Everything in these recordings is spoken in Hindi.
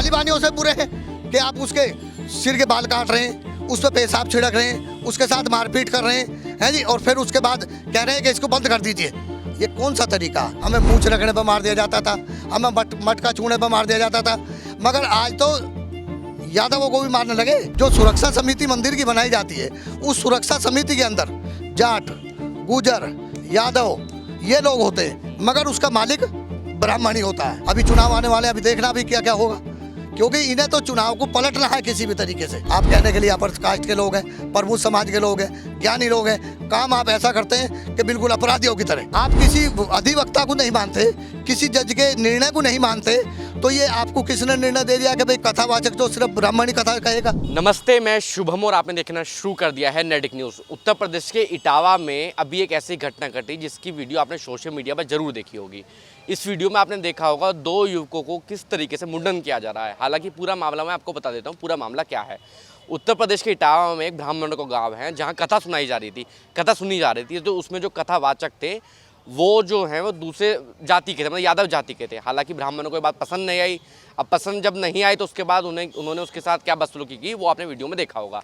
तालिबानियों से बुरे हैं कि आप उसके सिर के बाल काट रहे हैं, उस पर पेशाब छिड़क रहे हैं, उसके साथ मारपीट कर रहे हैं जी, और फिर उसके बाद कह रहे हैं कि इसको बंद कर दीजिए। ये कौन सा तरीका? हमें मूंछ रखने पर मार दिया जाता था, हमें मटका छूने पर मार दिया जाता था, मगर आज तो यादवों को भी मारने लगे। जो सुरक्षा समिति मंदिर की बनाई जाती है, उस सुरक्षा समिति के अंदर जाट, गुजर, यादव ये लोग होते हैं, मगर उसका मालिक ब्राह्मण ही होता है। अभी चुनाव आने वाले, अभी देखना अभी क्या क्या होगा, क्योंकि इन्हें तो चुनाव को पलटना है किसी भी तरीके से। आप कहने के लिए अपर कास्ट के लोग हैं, प्रबुद्ध समाज के लोग हैं, ज्ञानी लोग हैं, काम आप ऐसा करते हैं कि बिल्कुल अपराधियों की तरह। आप किसी अधिवक्ता को नहीं मानते, किसी जज के निर्णय को नहीं मानते, तो ये आपको किसने निर्णय दे दिया कि भाई कथावाचक तो सिर्फ ब्राह्मणी कथा कहेगा? नमस्ते, मैं शुभम और आपने देखना शुरू कर दिया है नेटिक न्यूज़। उत्तर प्रदेश के इटावा में अभी एक ऐसी घटना घटी जिसकी वीडियो आपने सोशल मीडिया पर जरूर देखी होगी। इस वीडियो में आपने देखा होगा 2 युवकों को किस तरीके से मुंडन किया जा रहा है। हालांकि पूरा मामला मैं आपको बता देता हूँ, पूरा मामला क्या है। उत्तर प्रदेश के इटावा में एक ब्राह्मणों का गाँव है जहाँ कथा सुनाई जा रही थी, कथा सुनी जा रही थी। तो उसमें जो कथावाचक थे वो जो हैं वो दूसरे जाति के थे, मतलब यादव जाति के थे। हालांकि ब्राह्मणों को ये बात पसंद नहीं आई। अब पसंद जब नहीं आई तो उसके बाद उन्होंने उसके साथ क्या बदसलूकी की वो आपने वीडियो में देखा होगा।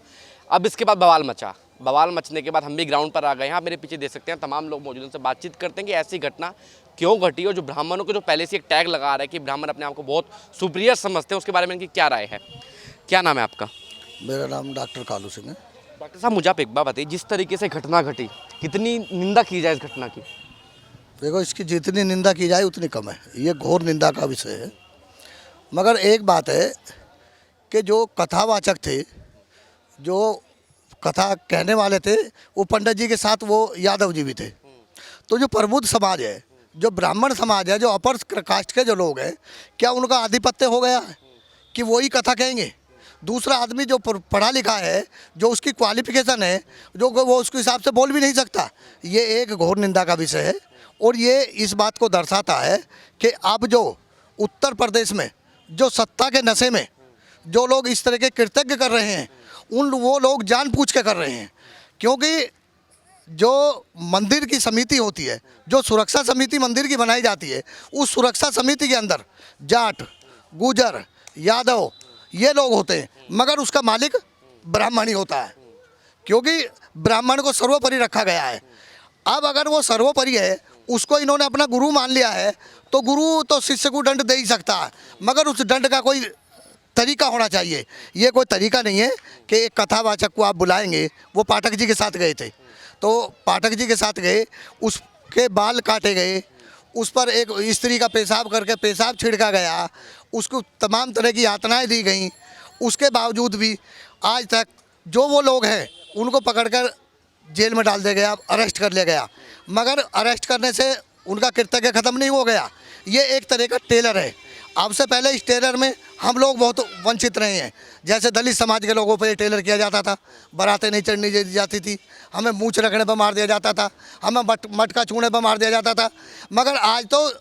अब इसके बाद बवाल मचा। बवाल मचने के बाद हम भी ग्राउंड पर आ गए हैं। आप मेरे पीछे देख सकते हैं, तमाम लोग मौजूद, उनसे बातचीत करते हैं कि ऐसी घटना क्यों घटी और जो ब्राह्मणों को जो पहले से एक टैग लगा रहा है कि ब्राह्मण अपने आप को बहुत सुपीरियर समझते हैं, उसके बारे में इनकी क्या राय है? क्या नाम है आपका? मेरा नाम डॉक्टर कालू सिंह है। डॉक्टर साहब, मुझे आप एक बात बताइए, जिस तरीके से घटना घटी, कितनी निंदा की जाए इस घटना की? देखो, इसकी जितनी निंदा की जाए उतनी कम है। ये घोर निंदा का विषय है। मगर एक बात है कि जो कथावाचक थे, जो कथा कहने वाले थे, वो पंडित जी के साथ वो यादव जी भी थे। तो जो प्रबुद्ध समाज है, जो ब्राह्मण समाज है, जो अपर कास्ट के जो लोग हैं, क्या उनका आधिपत्य हो गया है कि वही कथा कहेंगे? दूसरा आदमी जो पढ़ा लिखा है, जो उसकी क्वालिफिकेशन है, जो वो उसके हिसाब से बोल भी नहीं सकता। ये एक घोर निंदा का विषय है। और ये इस बात को दर्शाता है कि अब जो उत्तर प्रदेश में जो सत्ता के नशे में जो लोग इस तरह के कृतज्ञ कर रहे हैं, वो लोग जानबूझ के कर रहे हैं। क्योंकि जो मंदिर की समिति होती है, जो सुरक्षा समिति मंदिर की बनाई जाती है, उस सुरक्षा समिति के अंदर जाट, गुजर, यादव ये लोग होते हैं, मगर उसका मालिक ब्राह्मण ही होता है। क्योंकि ब्राह्मण को सर्वोपरि रखा गया है। अब अगर वो सर्वोपरि है, उसको इन्होंने अपना गुरु मान लिया है, तो गुरु तो शिष्य को दंड दे ही सकता है, मगर उस दंड का कोई तरीका होना चाहिए। ये कोई तरीका नहीं है कि एक कथावाचक को आप बुलाएंगे। वो पाठक जी के साथ गए थे, तो पाठक जी के साथ गए, उसके बाल काटे गए, उस पर एक स्त्री का पेशाब करके पेशाब छिड़का गया, उसको तमाम तरह की यातनाएं दी गई। उसके बावजूद भी आज तक जो वो लोग हैं उनको पकड़कर जेल में डाल दिया गया, अरेस्ट कर लिया गया। मगर अरेस्ट करने से उनका कृतज्ञ ख़त्म नहीं हो गया। ये एक तरह का टेलर है। अब से पहले इस टेलर में हम लोग बहुत वंचित रहे हैं। जैसे दलित समाज के लोगों पर टेलर किया जाता था, बारातें नहीं चढ़नी दी जाती थी, हमें मूंछ रखने पर मार दिया जाता था, हमें मटका छूने पर मार दिया जाता था। मगर आज तो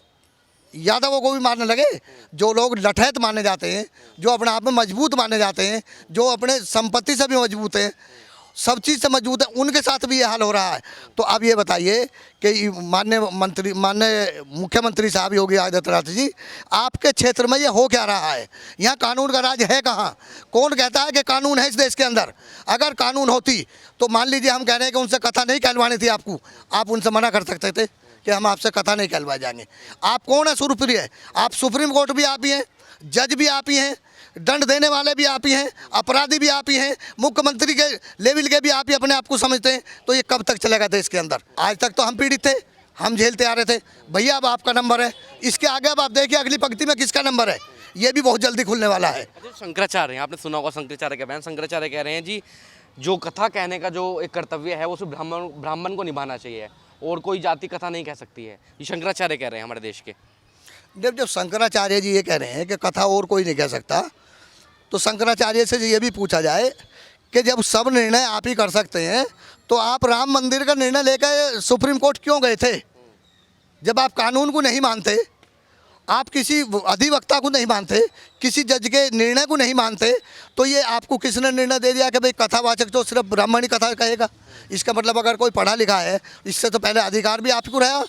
यादवों को भी मारने लगे। जो लोग लठैत माने जाते हैं, जो अपने आप में मजबूत माने जाते हैं, जो अपने संपत्ति से भी मजबूत हैं, सब चीज़ से मजबूत है, उनके साथ भी ये हाल हो रहा है। तो अब ये बताइए कि माननीय मुख्यमंत्री साहब योगी आदित्यनाथ जी, आपके क्षेत्र में ये हो क्या रहा है? यहाँ कानून का राज है कहाँ? कौन कहता है कि कानून है इस देश के अंदर? अगर कानून होती तो मान लीजिए हम कह रहे हैं कि उनसे कथा नहीं कहलवानी थी आपको, आप उनसे मना कर सकते थे कि हम आपसे कथा नहीं कहलवाए जाएंगे। आप कौन है सुप्रीम? आप सुप्रीम कोर्ट भी आप ही हैं, जज भी आप ही हैं, दंड देने वाले भी आप ही हैं, अपराधी भी आप ही हैं, मुख्यमंत्री के लेवल के भी आप ही अपने आप को समझते हैं। तो ये कब तक चलेगा देश के अंदर? आज तक तो हम पीड़ित थे, हम झेलते आ रहे थे। भैया अब आपका नंबर है। इसके आगे अब आप देखिए अगली पंक्ति में किसका नंबर है, ये भी बहुत जल्दी खुलने वाला है। शंकराचार्य, आपने सुना होगा शंकराचार्य का बयान। शंकराचार्य कह रहे हैं जी, जो कथा कहने का जो एक कर्तव्य है वो सिर्फ ब्राह्मण को निभाना चाहिए और कोई जाति कथा नहीं कह सकती है। ये शंकराचार्य कह रहे हैं हमारे देश के। जब शंकराचार्य जी ये कह रहे हैं कि कथा और कोई नहीं कह सकता, तो शंकराचार्य से ये भी पूछा जाए कि जब सब निर्णय आप ही कर सकते हैं, तो आप राम मंदिर का निर्णय लेकर सुप्रीम कोर्ट क्यों गए थे? जब आप कानून को नहीं मानते, आप किसी अधिवक्ता को नहीं मानते, किसी जज के निर्णय को नहीं मानते, तो ये आपको किसने निर्णय दे दिया कि भाई कथावाचक तो सिर्फ ब्राह्मणी कथा कहेगा? इसका मतलब अगर कोई पढ़ा लिखा है, इससे तो पहले अधिकार भी आपको रहा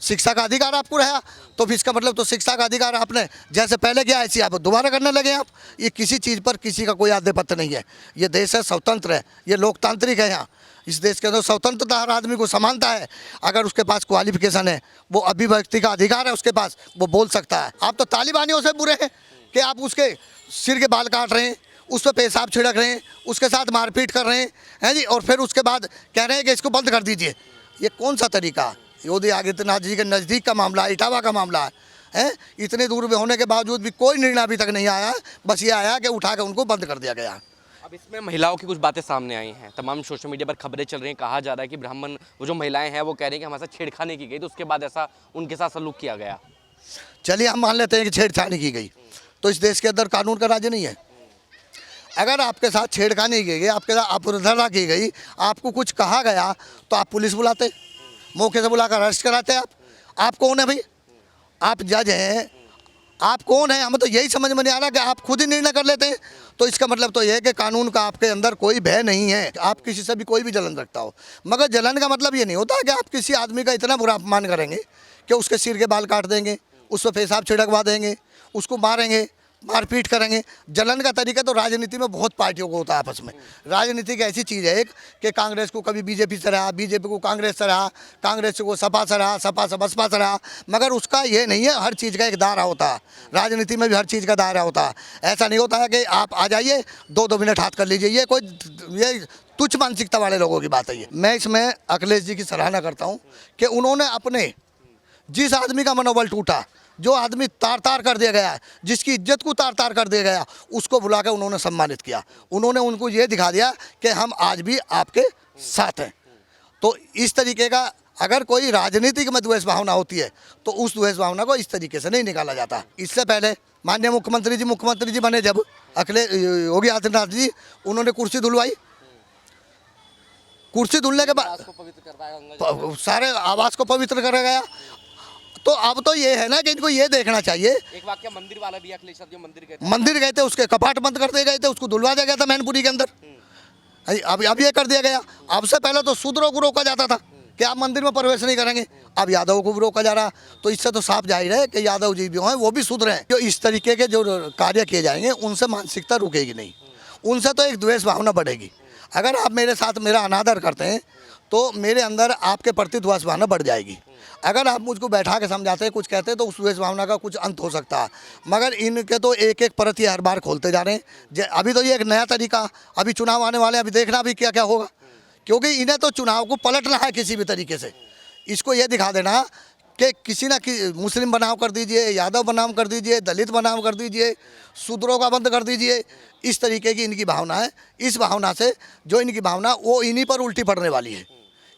शिक्षा का अधिकार आपको रहा, तो फिर इसका मतलब तो शिक्षा का अधिकार आपने जैसे पहले किया ऐसे आप दोबारा करने लगे आप। ये किसी चीज़ पर किसी का कोई आधिपत्य नहीं है। ये देश है, स्वतंत्र है, ये लोकतांत्रिक है। यहाँ इस देश के अंदर स्वतंत्रता, हर आदमी को समानता है। अगर उसके पास क्वालिफिकेशन है, वो अभिव्यक्ति का अधिकार है उसके पास, वो बोल सकता है। आप तो तालिबानियों से बुरे हैं कि आप उसके सिर के बाल काट रहे हैं, उस पर पेशाब छिड़क रहे हैं, उसके साथ मारपीट कर रहे हैं जी, और फिर उसके बाद कह रहे हैं कि इसको बंद कर दीजिए। ये कौन सा तरीका? योगी आदित्यनाथ जी के नज़दीक का मामला, इटावा का मामला है। इतने दूर में होने के बावजूद भी कोई निर्णय अभी तक नहीं आया। बस ये आया कि उठा के उनको बंद कर दिया गया। अब इसमें महिलाओं की कुछ बातें सामने आई हैं, तमाम सोशल मीडिया पर खबरें चल रही हैं। कहा जा रहा है कि ब्राह्मण, वो जो महिलाएं हैं वो कह रही हैं कि हमारे साथ छेड़खानी की गई, तो उसके बाद ऐसा उनके साथ सलूक किया गया। चलिए हम मान लेते हैं कि छेड़छाड़ी की गई, तो इस देश के अंदर कानून का राज नहीं है। अगर आपके साथ छेड़खानी की गई, आपके साथ अपराधना की गई, आपको कुछ कहा गया, तो आप पुलिस बुलाते, मौके से बुलाकर अरेस्ट कराते। आप कौन है भाई? आप जज हैं, आप कौन है? हमें तो यही समझ में नहीं आ रहा कि आप खुद ही निर्णय कर लेते हैं। तो इसका मतलब तो यह है कि कानून का आपके अंदर कोई भय नहीं है। आप किसी से भी कोई भी जलन रखता हो, मगर जलन का मतलब ये नहीं होता कि आप किसी आदमी का इतना बुरा अपमान करेंगे कि उसके सिर के बाल काट देंगे, उस पर पेशाब छिड़कवा देंगे, उसको मारेंगे, मारपीट करेंगे। जलन का तरीका तो राजनीति में बहुत पार्टियों को होता है आपस में। राजनीति की ऐसी चीज़ है एक कि कांग्रेस को कभी बीजेपी से रहा, बीजेपी को कांग्रेस से रहा, कांग्रेस को सपा से रहा, सपा से बसपा से रहा। मगर उसका ये नहीं है, हर चीज़ का एक दायरा होता है। राजनीति में भी हर चीज़ का दायरा होता है। ऐसा नहीं होता है कि आप आ जाइए, 2-2 मिनट हाथ कर लीजिए। ये तुच्छ मानसिकता वाले लोगों की बात है ये। मैं इसमें अखिलेश जी की सराहना करता हूँ कि उन्होंने अपने जिस आदमी का मनोबल टूटा, जो आदमी तार तार कर दिया गया, जिसकी इज्जत को तार तार कर दिया गया, उसको बुलाकर उन्होंने सम्मानित किया। उन्होंने उनको ये दिखा दिया कि हम आज भी आपके साथ हैं। तो इस तरीके का अगर कोई राजनीतिक में द्वेष भावना होती है, तो उस द्वेष भावना को इस तरीके से नहीं निकाला जाता। इससे पहले माननीय मुख्यमंत्री जी बने जब अखिलेश योगी आदित्यनाथ जी, उन्होंने कुर्सी धुलवाई। कुर्सी धुलने के बाद सारे आवास को पवित्र करा गया। तो अब तो ये है ना कि इनको ये देखना चाहिए। एक वाक्य मंदिर वाला भी, अखिलेश जो मंदिर गए थे, उसके कपाट बंद कर दिए गए थे, उसको धुलवा दिया गया था मैनपुरी के अंदर। अब ये कर दिया गया। अब से पहले तो शूद्रों को रोका जाता था कि आप मंदिर में प्रवेश नहीं करेंगे, अब यादवों को भी रोका जा रहा। तो इससे तो साफ जाहिर है कि यादव जी भी हैं, वो भी शूद्र हैं। जो इस तरीके के जो कार्य किए जाएंगे, उनसे मानसिकता रुकेगी नहीं, उनसे तो एक द्वेष भावना बढ़ेगी। अगर आप मेरे साथ मेरा अनादर करते हैं, तो मेरे अंदर आपके प्रति द्वेष भावना बढ़ जाएगी। अगर आप मुझको बैठा के समझाते हैं, कुछ कहते हैं, तो उस द्वेष भावना का कुछ अंत हो सकता है। मगर इनके तो एक एक परत ये हर बार खोलते जा रहे हैं। अभी तो ये एक नया तरीका, अभी चुनाव आने वाले हैं, अभी देखना भी क्या क्या होगा, क्योंकि इन्हें तो चुनाव को पलटना है किसी भी तरीके से। इसको ये दिखा देना कि किसी ना मुस्लिम बनाम कर दीजिए, यादव बनाम कर दीजिए, दलित बनाम कर दीजिए, शूद्रों का बंद कर दीजिए। इस तरीके की इनकी भावना है। इस भावना से जो इनकी भावना, वो इन्हीं पर उल्टी पड़ने वाली है।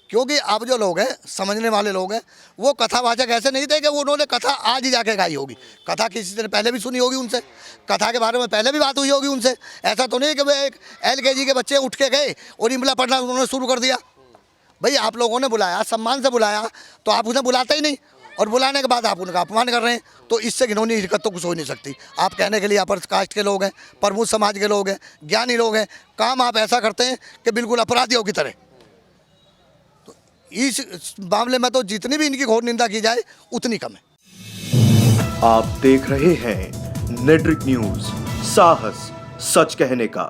क्योंकि अब जो लोग हैं, समझने वाले लोग हैं, वो कथावाचक ऐसे नहीं थे कि वो उन्होंने कथा आज ही जाके गाई होगी। कथा किसी ने पहले भी सुनी होगी उनसे, कथा के बारे में पहले भी बात हुई होगी उनसे। ऐसा तो नहीं कि वे एक LKG के बच्चे उठ के गए और इमला पढ़ना उन्होंने शुरू कर दिया। भाई आप लोगों ने बुलाया, सम्मान से बुलाया, तो आप उन्हें बुलाते ही नहीं, और बुलाने के बाद आप उनका अपमान कर रहे हैं। तो इससे घिनौनी हरकत तो कुछ हो नहीं सकती। आप कहने के लिए अपर कास्ट के लोग हैं, प्रमुख समाज के लोग हैं, ज्ञानी लोग हैं, काम आप ऐसा करते हैं कि बिल्कुल अपराधियों की तरह। इस मामले में तो जितनी भी इनकी घोर निंदा की जाए उतनी कम है। आप देख रहे हैं नेट्रिक न्यूज, साहस सच कहने का।